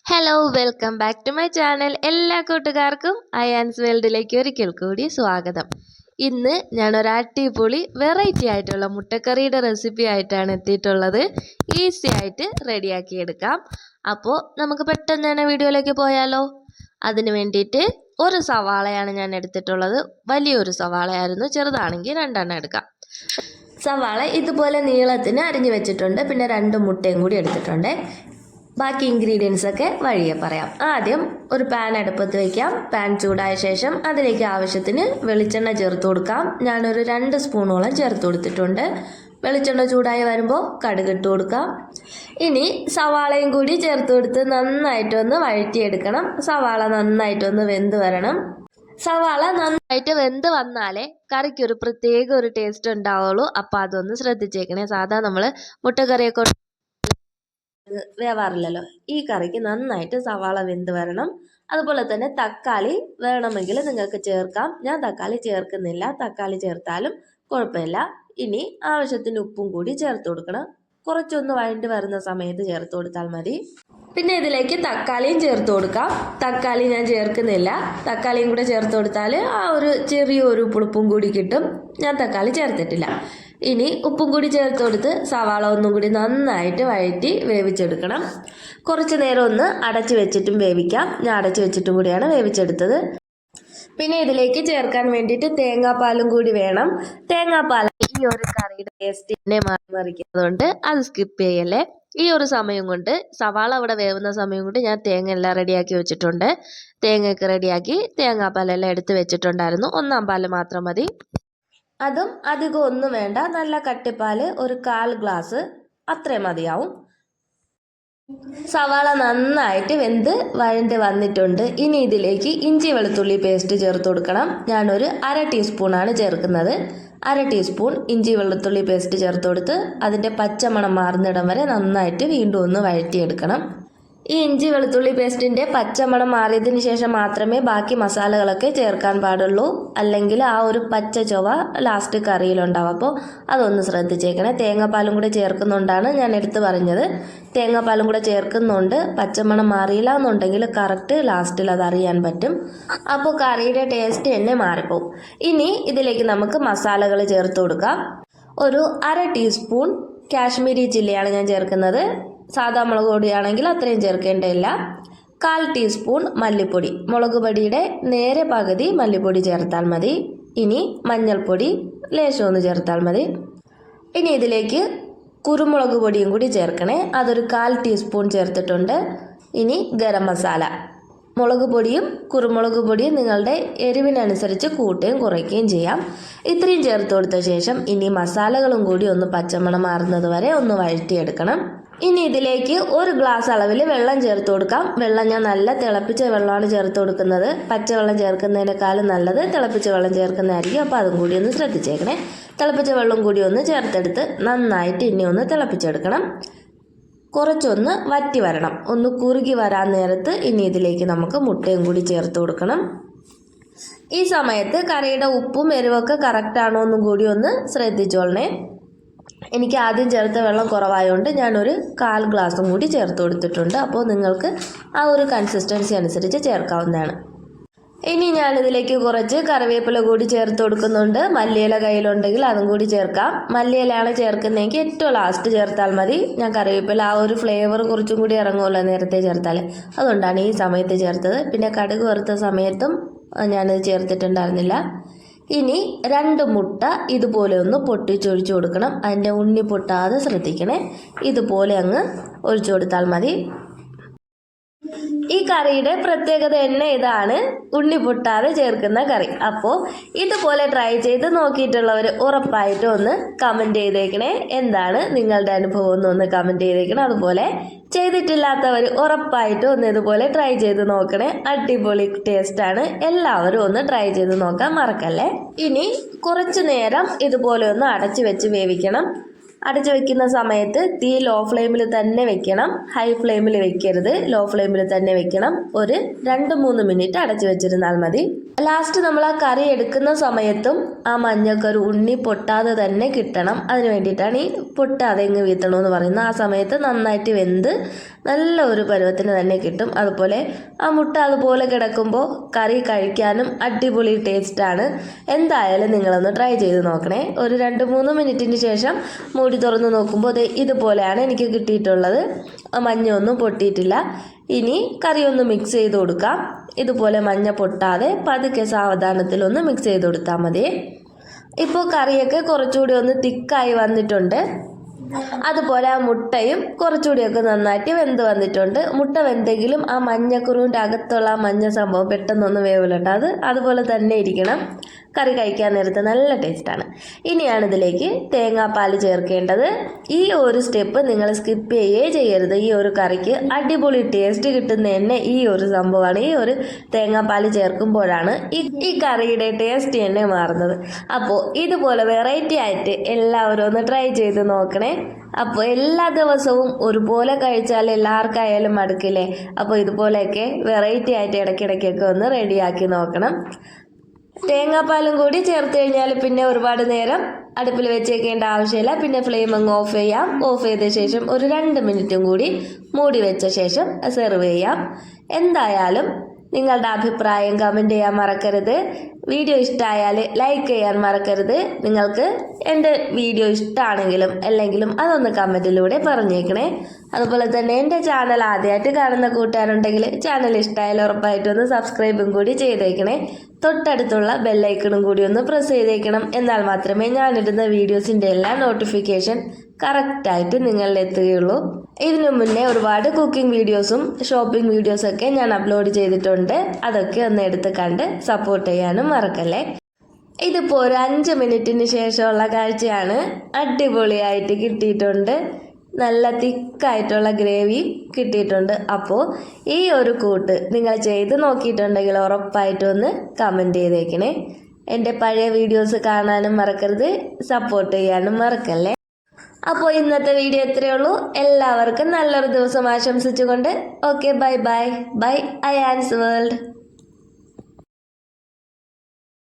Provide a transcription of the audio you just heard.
Hello welcome back to my channel. എല്ലാ കൂട്ടുകാർക്കും അയാൻസ് വേൾഡിലേക്ക് ഒരിക്കൽ കൂടി സ്വാഗതം. ഇന്ന് ഞാനൊരു അടിപൊളി വെറൈറ്റി ആയിട്ടുള്ള മുട്ടക്കറിയുടെ റെസിപ്പി ആയിട്ടാണ് എത്തിയിട്ടുള്ളത്. ഈസി ആയിട്ട് റെഡിയാക്കിയെടുക്കാം. അപ്പോൾ നമുക്ക് പെട്ടെന്ന് തന്നെ വീഡിയോയിലേക്ക് പോയാലോ. അതിന് വേണ്ടിയിട്ട് ഒരു സവാളയാണ് ഞാൻ എടുത്തിട്ടുള്ളത്. വലിയൊരു സവാളയായിരുന്നു, ചെറുതാണെങ്കിൽ 2 എടുക്കാം. സവാള ഇതുപോലെ നീളത്തിന് അരിഞ്ഞു വെച്ചിട്ടുണ്ട്. പിന്നെ 2 മുട്ടയും കൂടി എടുത്തിട്ടുണ്ട്. ബാക്കി ഇൻഗ്രീഡിയൻസ് ഒക്കെ വഴിയെ പറയാം. ആദ്യം ഒരു പാൻ അടുപ്പത്ത് വയ്ക്കാം. പാൻ ചൂടായ ശേഷം അതിലേക്ക് ആവശ്യത്തിന് വെളിച്ചെണ്ണ ചേർത്ത് കൊടുക്കാം. ഞാനൊരു 2 സ്പൂണോളം ചേർത്ത് കൊടുത്തിട്ടുണ്ട്. വെളിച്ചെണ്ണ ചൂടായി വരുമ്പോൾ കടുക് ഇട്ട് കൊടുക്കാം. ഇനി സവാളയും കൂടി ചേർത്ത് കൊടുത്ത് നന്നായിട്ടൊന്ന് വഴറ്റിയെടുക്കണം. സവാള നന്നായിട്ടൊന്ന് വെന്ത് വരണം. സവാള നന്നായിട്ട് വെന്ത് വന്നാലേ കറിക്കൊരു പ്രത്യേക ഒരു ടേസ്റ്റ് ഉണ്ടാവുള്ളൂ. അപ്പം അതൊന്ന് ശ്രദ്ധിച്ചേക്കണേ. സാധാ നമ്മൾ മുട്ടക്കറിയൊക്കെ വേവാറില്ലല്ലോ. ഈ കറിക്ക് നന്നായിട്ട് സവാള വെന്ത് വരണം. അതുപോലെ തന്നെ തക്കാളി വേണമെങ്കിൽ നിങ്ങൾക്ക് ചേർക്കാം. ഞാൻ തക്കാളി ചേർക്കുന്നില്ല. തക്കാളി ചേർത്താലും കുഴപ്പമില്ല. ഇനി ആവശ്യത്തിന് ഉപ്പും കൂടി ചേർത്ത് കൊടുക്കണം. കുറച്ചൊന്ന് വഴണ്ടി വരുന്ന സമയത്ത് ചേർത്ത് കൊടുത്താൽ മതി. പിന്നെ ഇതിലേക്ക് തക്കാളിയും ചേർത്ത് കൊടുക്കാം. തക്കാളി ഞാൻ ചേർക്കുന്നില്ല. തക്കാളിയും കൂടെ ചേർത്ത് കൊടുത്താൽ ആ ഒരു ചെറിയൊരു പുളിപ്പും കൂടി കിട്ടും. ഞാൻ തക്കാളി ചേർത്തിട്ടില്ല. ഇനി ഉപ്പും കൂടി ചേർത്ത് കൊടുത്ത് സവാള ഒന്നും കൂടി നന്നായിട്ട് വഴറ്റി വേവിച്ചെടുക്കണം. കുറച്ച് നേരം ഒന്ന് അടച്ചു വെച്ചിട്ടും വേവിക്കാം. ഞാൻ അടച്ചു വെച്ചിട്ടും കൂടിയാണ് വേവിച്ചെടുത്തത്. പിന്നെ ഇതിലേക്ക് ചേർക്കാൻ വേണ്ടിയിട്ട് തേങ്ങാപ്പാലും കൂടി വേണം. തേങ്ങാപ്പാൽ ഈ ഒരു കറിയുടെ ടേസ്റ്റിനെ മറിക്കുന്നതുകൊണ്ട് അത് സ്കിപ്പ് ചെയ്യല്ലേ. ഈ ഒരു സമയം കൊണ്ട് സവാള അവിടെ വേവുന്ന സമയം കൊണ്ട് ഞാൻ തേങ്ങ എല്ലാം റെഡിയാക്കി വെച്ചിട്ടുണ്ട്. തേങ്ങയൊക്കെ റെഡിയാക്കി തേങ്ങാപ്പാലെല്ലാം എടുത്ത് വെച്ചിട്ടുണ്ടായിരുന്നു. 1/4 പാല് മാത്രം മതി. അതും അധികം ഒന്നും വേണ്ട. നല്ല കട്ടിപ്പാല് ഒരു 1/4 ഗ്ലാസ് അത്രയും മതിയാവും. സവാള നന്നായിട്ട് വെന്ത് വഴണ്ട് വന്നിട്ടുണ്ട്. ഇനി ഇതിലേക്ക് ഇഞ്ചി വെളുത്തുള്ളി പേസ്റ്റ് ചേർത്ത് കൊടുക്കണം. ഞാനൊരു 1/2 ടീസ്പൂണാണ് ചേർക്കുന്നത്. 1/2 ടീസ്പൂൺ ഇഞ്ചി വെളുത്തുള്ളി പേസ്റ്റ് ചേർത്ത് കൊടുത്ത് അതിൻ്റെ പച്ചമണം മാറുന്നിടം വരെ നന്നായിട്ട് വീണ്ടും ഒന്ന് വഴറ്റിയെടുക്കണം. ഈ ഇഞ്ചി വെളുത്തുള്ളി പേസ്റ്റിൻ്റെ പച്ചമണം മാറിയതിന് ശേഷം മാത്രമേ ബാക്കി മസാലകളൊക്കെ ചേർക്കാൻ പാടുള്ളൂ. അല്ലെങ്കിൽ ആ ഒരു പച്ച ചൊവ ലാസ്റ്റ് കറിയിലുണ്ടാവും. അപ്പോൾ അതൊന്ന് ശ്രദ്ധിച്ചേക്കണേ. തേങ്ങാപ്പാലും കൂടെ ചേർക്കുന്നുകൊണ്ടാണ് ഞാൻ എടുത്ത് പറഞ്ഞത്. തേങ്ങാപ്പാലും കൂടെ ചേർക്കുന്നുണ്ട്. പച്ചമണം മാറിയില്ല എന്നുണ്ടെങ്കിൽ കറക്റ്റ് ലാസ്റ്റിൽ അത് അറിയാൻ പറ്റും. അപ്പോൾ കറിയുടെ ടേസ്റ്റ് തന്നെ മാറിപ്പോവും. ഇനി ഇതിലേക്ക് നമുക്ക് മസാലകൾ ചേർത്ത് കൊടുക്കാം. ഒരു 1/2 ടീസ്പൂൺ കാശ്മീരി ചില്ലിയാണ് ഞാൻ ചേർക്കുന്നത്. സാധാ മുളക് പൊടിയാണെങ്കിൽ അത്രയും ചേർക്കേണ്ടതില്ല. 1/4 ടീസ്പൂൺ മല്ലിപ്പൊടി, മുളക് പൊടിയുടെ നേരെ പകുതി മല്ലിപ്പൊടി ചേർത്താൽ മതി. ഇനി മഞ്ഞൾപ്പൊടി ലേശം ഒന്ന് ചേർത്താൽ മതി. ഇനി ഇതിലേക്ക് കുരുമുളക് പൊടിയും കൂടി ചേർക്കണേ. അതൊരു 1/4 ടീസ്പൂൺ ചേർത്തിട്ടുണ്ട്. ഇനി ഗരം മസാല, മുളക് പൊടിയും കുരുമുളക് പൊടിയും നിങ്ങളുടെ എരിവിനനുസരിച്ച് കൂട്ടുകയും കുറയ്ക്കുകയും ചെയ്യാം. ഇത്രയും ചേർത്ത് കൊടുത്ത ശേഷം ഇനി മസാലകളും കൂടി ഒന്ന് പച്ചമണം മാറുന്നത് വരെ ഒന്ന് വഴറ്റിയെടുക്കണം. ഇനി ഇതിലേക്ക് 1 ഗ്ലാസ് അളവിൽ വെള്ളം ചേർത്ത് കൊടുക്കാം. വെള്ളം ഞാൻ നല്ല തിളപ്പിച്ച വെള്ളമാണ് ചേർത്ത് കൊടുക്കുന്നത്. പച്ചവെള്ളം ചേർക്കുന്നതിനേക്കാളും നല്ലത് തിളപ്പിച്ച വെള്ളം ചേർക്കുന്നതായിരിക്കും. അപ്പോൾ അതും കൂടി ഒന്ന് ശ്രദ്ധിച്ചേക്കണേ. തിളപ്പിച്ച വെള്ളം കൂടി ഒന്ന് ചേർത്തെടുത്ത് നന്നായിട്ട് ഇനി ഒന്ന് തിളപ്പിച്ചെടുക്കണം. കുറച്ചൊന്ന് വറ്റി വരണം. ഒന്ന് കുറുകി വരാൻ നേരത്ത് ഇനി ഇതിലേക്ക് നമുക്ക് മുട്ടയും കൂടി ചേർത്ത് കൊടുക്കണം. ഈ സമയത്ത് കറിയുടെ ഉപ്പും എരിവൊക്കെ കറക്റ്റാണോ എന്നും കൂടി ഒന്ന് ശ്രദ്ധിച്ചോളണേ. എനിക്ക് ആദ്യം ചേർത്ത വെള്ളം കുറവായതുകൊണ്ട് ഞാനൊരു 1/4 ഗ്ലാസും കൂടി ചേർത്ത് കൊടുത്തിട്ടുണ്ട്. അപ്പോൾ നിങ്ങൾക്ക് ആ ഒരു കൺസിസ്റ്റൻസി അനുസരിച്ച് ചേർക്കാവുന്നതാണ്. ഇനി ഞാനിതിലേക്ക് കുറച്ച് കറിവേപ്പില കൂടി ചേർത്ത് കൊടുക്കുന്നുണ്ട്. മല്ലിയില കയ്യിലുണ്ടെങ്കിൽ അതും കൂടി ചേർക്കാം. മല്ലിയിലയാണ് ചേർക്കുന്നതെങ്കിൽ ഏറ്റവും ലാസ്റ്റ് ചേർത്താൽ മതി. ഞാൻ കറിവേപ്പില ആ ഒരു ഫ്ലേവർ കുറച്ചും കൂടി ഇറങ്ങുമല്ലോ നേരത്തെ ചേർത്താൽ, അതുകൊണ്ടാണ് ഈ സമയത്ത് ചേർത്തത്. പിന്നെ കടുക് വറുത്ത സമയത്തും ഞാനിത് ചേർത്തിട്ടുണ്ടായിരുന്നില്ല. ഇനി 2 മുട്ട ഇതുപോലെ ഒന്ന് പൊട്ടിച്ചൊഴിച്ചു കൊടുക്കണം. അതിൻ്റെ ഉണ്ണി പൊട്ടാതെ ശ്രദ്ധിക്കണേ. ഇതുപോലെ അങ്ങ് ഒഴിച്ചു കൊടുത്താൽ മതി. ഈ കറിയുടെ പ്രത്യേകത തന്നെ ഇതാണ്, ഉണ്ണി പൊട്ടാതെ ചേർക്കുന്ന കറി. അപ്പോൾ ഇതുപോലെ ട്രൈ ചെയ്ത് നോക്കിയിട്ടുള്ളവർ ഉറപ്പായിട്ടും ഒന്ന് കമൻറ്റ് ചെയ്തേക്കണേ. എന്താണ് നിങ്ങളുടെ അനുഭവം എന്നൊന്ന് കമൻറ്റ് ചെയ്തേക്കണം. അതുപോലെ ചെയ്തിട്ടില്ലാത്തവർ ഉറപ്പായിട്ടും ഒന്ന് ഇതുപോലെ ട്രൈ ചെയ്ത് നോക്കണേ. അടിപൊളി ടേസ്റ്റാണ്. എല്ലാവരും ഒന്ന് ട്രൈ ചെയ്ത് നോക്കാൻ മറക്കല്ലേ. ഇനി കുറച്ച് നേരം ഇതുപോലെ ഒന്ന് അടച്ചു വെച്ച് വേവിക്കണം. അടച്ചു വെക്കുന്ന സമയത്ത് തീ ലോ ഫ്ലെയിമിൽ തന്നെ വെക്കണം. ഹൈ ഫ്ലെയിമിൽ വെക്കരുത്, ലോ ഫ്ലെയിമിൽ തന്നെ വെക്കണം. ഒരു 2-3 മിനിറ്റ് അടച്ചു വെച്ചിരുന്നാൽ മതി. ലാസ്റ്റ് നമ്മൾ ആ കറി എടുക്കുന്ന സമയത്തും ആ മഞ്ഞക്കറി ഉണ്ണി പൊട്ടാതെ തന്നെ കിട്ടണം. അതിന് വേണ്ടിയിട്ടാണ് ഈ പൊട്ടാതെ ഇങ്ങ് വീത്തണമെന്ന് പറയുന്നത്. ആ സമയത്ത് നന്നായിട്ട് വെന്ത് നല്ല ഒരു പരുവത്തിന് തന്നെ കിട്ടും. അതുപോലെ ആ മുട്ട അതുപോലെ കിടക്കുമ്പോൾ കറി കഴിക്കാനും അടിപൊളി ടേസ്റ്റാണ്. എന്തായാലും നിങ്ങളൊന്ന് ട്രൈ ചെയ്ത് നോക്കണേ. ഒരു 2-3 മിനിറ്റിന് ശേഷം മൂടി തുറന്ന് നോക്കുമ്പോൾ ഇതുപോലെയാണ് എനിക്ക് കിട്ടിയിട്ടുള്ളത്. മഞ്ഞൊന്നും പൊട്ടിയിട്ടില്ല. ഇനി കറി ഒന്ന് മിക്സ് ചെയ്ത് കൊടുക്കാം. ഇതുപോലെ മഞ്ഞ പൊട്ടാതെ പതുക്കെ സാവധാനത്തിലൊന്ന് മിക്സ് ചെയ്ത് കൊടുത്താൽ മതി. ഇപ്പോൾ കറിയൊക്കെ കുറച്ചുകൂടി ഒന്ന് തിക്കായി വന്നിട്ടുണ്ട്. അതുപോലെ ആ മുട്ടയും കുറച്ചുകൂടിയൊക്കെ നന്നായിട്ട് വെന്ത് വന്നിട്ടുണ്ട്. മുട്ട വെന്തെങ്കിലും ആ മഞ്ഞക്കുറുവിൻ്റെ അകത്തുള്ള ആ മഞ്ഞ സംഭവം പെട്ടെന്നൊന്ന് വേവിലുണ്ട്. അതുപോലെ തന്നെ ഇരിക്കണം. കറി കഴിക്കാൻ നേരത്ത് നല്ല ടേസ്റ്റാണ്. ഇനിയാണ് ഇതിലേക്ക് തേങ്ങാപ്പാൽ ചേർക്കേണ്ടത്. ഈ ഒരു സ്റ്റെപ്പ് നിങ്ങൾ സ്കിപ്പ് ചെയ്യരുത്. ഈ ഒരു കറിക്ക് അടിപൊളി ടേസ്റ്റ് കിട്ടുന്ന തന്നെ ഈ ഒരു സംഭവമാണ്. ഈ ഒരു തേങ്ങാപ്പാൽ ചേർക്കുമ്പോഴാണ് ഈ കറിയുടെ ടേസ്റ്റ് തന്നെ മാറുന്നത്. അപ്പോൾ ഇതുപോലെ വെറൈറ്റി ആയിട്ട് എല്ലാവരും ഒന്ന് ട്രൈ ചെയ്ത് നോക്കണേ. അപ്പോൾ എല്ലാ ദിവസവും ഒരുപോലെ കഴിച്ചാൽ എല്ലാവർക്കായാലും മടുക്കില്ലേ. അപ്പോൾ ഇതുപോലെയൊക്കെ വെറൈറ്റി ആയിട്ട് ഇടയ്ക്കിടയ്ക്കൊക്കെ ഒന്ന് റെഡിയാക്കി നോക്കണം. തേങ്ങാപ്പാലും കൂടി ചേർത്ത് കഴിഞ്ഞാൽ പിന്നെ ഒരുപാട് നേരം അടുപ്പിൽ വെച്ചേക്കേണ്ട ആവശ്യമില്ല. പിന്നെ ഫ്ലെയിം അങ്ങ് ഓഫ് ചെയ്യാം. ഓഫ് ചെയ്ത ശേഷം ഒരു 2 മിനിറ്റും കൂടി മൂടി വെച്ച ശേഷം സെർവ് ചെയ്യാം. എന്തായാലും നിങ്ങളുടെ അഭിപ്രായം കമൻറ്റ് ചെയ്യാൻ മറക്കരുത്. വീഡിയോ ഇഷ്ടമായാൽ ലൈക്ക് ചെയ്യാൻ മറക്കരുത്. നിങ്ങൾക്ക് എൻ്റെ വീഡിയോ ഇഷ്ടമാണെങ്കിലും അല്ലെങ്കിലും അതൊന്ന് കമൻറ്റിലൂടെ പറഞ്ഞേക്കണേ. അതുപോലെ തന്നെ എൻ്റെ ചാനൽ ആദ്യമായിട്ട് കാണുന്ന കൂട്ടുകാരുണ്ടെങ്കിൽ ചാനൽ ഇഷ്ടമായാൽ ഉറപ്പായിട്ടൊന്ന് സബ്സ്ക്രൈബും കൂടി ചെയ്തേക്കണേ. തൊട്ടടുത്തുള്ള ബെല്ലൈക്കണും കൂടി ഒന്ന് പ്രസ് ചെയ്തേക്കണം. എന്നാൽ മാത്രമേ ഞാനിടുന്ന വീഡിയോസിൻ്റെ എല്ലാ നോട്ടിഫിക്കേഷൻ കറക്റ്റായിട്ട് നിങ്ങളിൽ എത്തുകയുള്ളൂ. ഇതിനു മുന്നേ ഒരുപാട് കുക്കിംഗ് വീഡിയോസും ഷോപ്പിംഗ് വീഡിയോസൊക്കെ ഞാൻ അപ്ലോഡ് ചെയ്തിട്ടുണ്ട്. അതൊക്കെ ഒന്ന് എടുത്ത് കണ്ട് സപ്പോർട്ട് ചെയ്യാനും മറക്കല്ലേ. ഇതിപ്പോൾ ഒരു 5 മിനിറ്റിന് ശേഷമുള്ള കാഴ്ചയാണ്. അടിപൊളിയായിട്ട് കിട്ടിയിട്ടുണ്ട്. നല്ല തിക്കായിട്ടുള്ള ഗ്രേവി കിട്ടിയിട്ടുണ്ട്. അപ്പോൾ ഈ ഒരു കൂട്ട് നിങ്ങൾ ചെയ്ത് നോക്കിയിട്ടുണ്ടെങ്കിൽ ഉറപ്പായിട്ടും ഒന്ന് കമൻറ്റ് ചെയ്തേക്കണേ. എൻ്റെ പഴയ വീഡിയോസ് കാണാനും മറക്കരുത്, സപ്പോർട്ട് ചെയ്യാനും മറക്കല്ലേ. അപ്പോൾ ഇന്നത്തെ വീഡിയോ ഇത്രയേ ഉള്ളൂ. എല്ലാവർക്കും നല്ലൊരു ദിവസം ആശംസിച്ചുകൊണ്ട് okay, bye bye. Bye Ayaan's world.